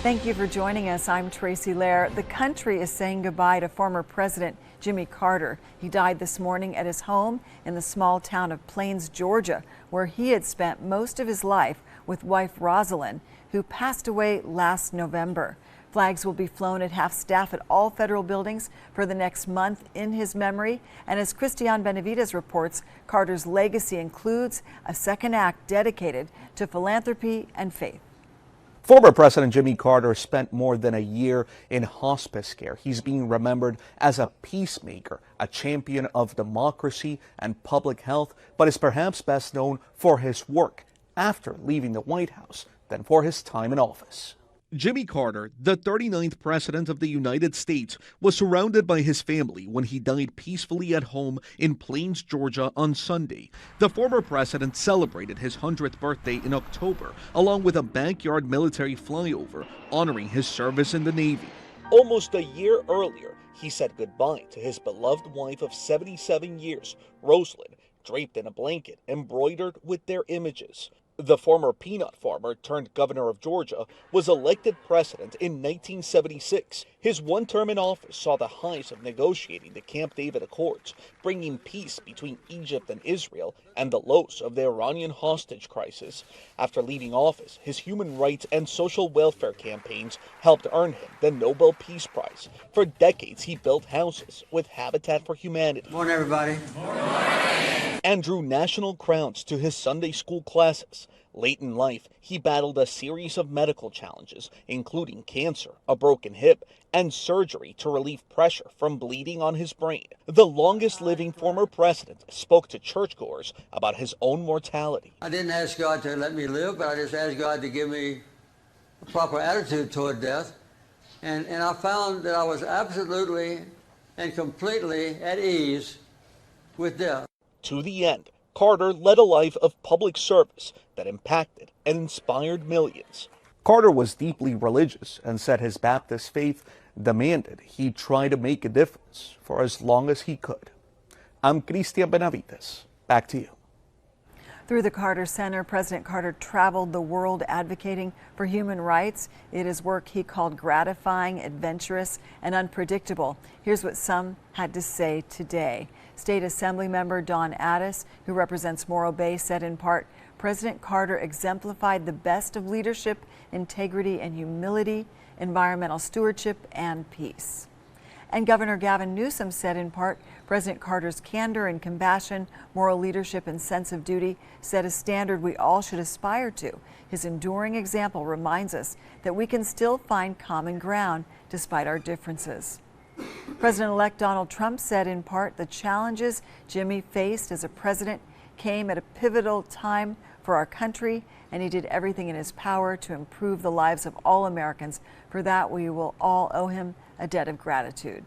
Thank you for joining us. I'm Tracy Lair. The country is saying goodbye to former President Jimmy Carter. He died this morning at his home in the small town of Plains, Georgia, where he had spent most of his life with wife Rosalind, who passed away last November. Flags will be flown at half staff at all federal buildings for the next month in his memory. And as Christian Benavides reports, Carter's legacy includes a second act dedicated to philanthropy and faith. Former President Jimmy Carter spent more than a year in hospice care. He's being remembered as a peacemaker, a champion of democracy and public health, but is perhaps best known for his work after leaving the White House than for his time in office. Jimmy Carter, the 39th President of the United States, was surrounded by his family when he died peacefully at home in Plains, Georgia on Sunday. The former president celebrated his 100th birthday in October, along with a backyard military flyover honoring his service in the Navy. Almost a year earlier, he said goodbye to his beloved wife of 77 years, Rosalind, draped in a blanket embroidered with their images. The former peanut farmer turned governor of Georgia was elected president in 1976. His one term in office saw the highs of negotiating the Camp David Accords, bringing peace between Egypt and Israel, and the lows of the Iranian hostage crisis. After leaving office, his human rights and social welfare campaigns helped earn him the Nobel Peace Prize. For decades, he built houses with Habitat for Humanity. Morning, everybody. And drew national crowds to his Sunday school classes. Late in life, he battled a series of medical challenges, including cancer, a broken hip, and surgery to relieve pressure from bleeding on his brain. The longest-living former president spoke to churchgoers about his own mortality. I didn't ask God to let me live, but I just asked God to give me a proper attitude toward death. And I found that I was absolutely and completely at ease with death. To the end, Carter led a life of public service that impacted and inspired millions. Carter was deeply religious and said his Baptist faith demanded he try to make a difference for as long as he could. I'm Christian Benavides. Back to you. Through the Carter Center, President Carter traveled the world advocating for human rights. It is work he called gratifying, adventurous, and unpredictable. Here's what some had to say today. State Assembly member Don Addis, who represents Morro Bay, said in part, President Carter exemplified the best of leadership, integrity, and humility, environmental stewardship, and peace. And Governor Gavin Newsom said in part, President Carter's candor and compassion, moral leadership, and sense of duty set a standard we all should aspire to. His enduring example reminds us that we can still find common ground despite our differences. President-elect Donald Trump said in part, the challenges Jimmy faced as a president came at a pivotal time for our country, and he did everything in his power to improve the lives of all Americans. For that, we will all owe him a debt of gratitude.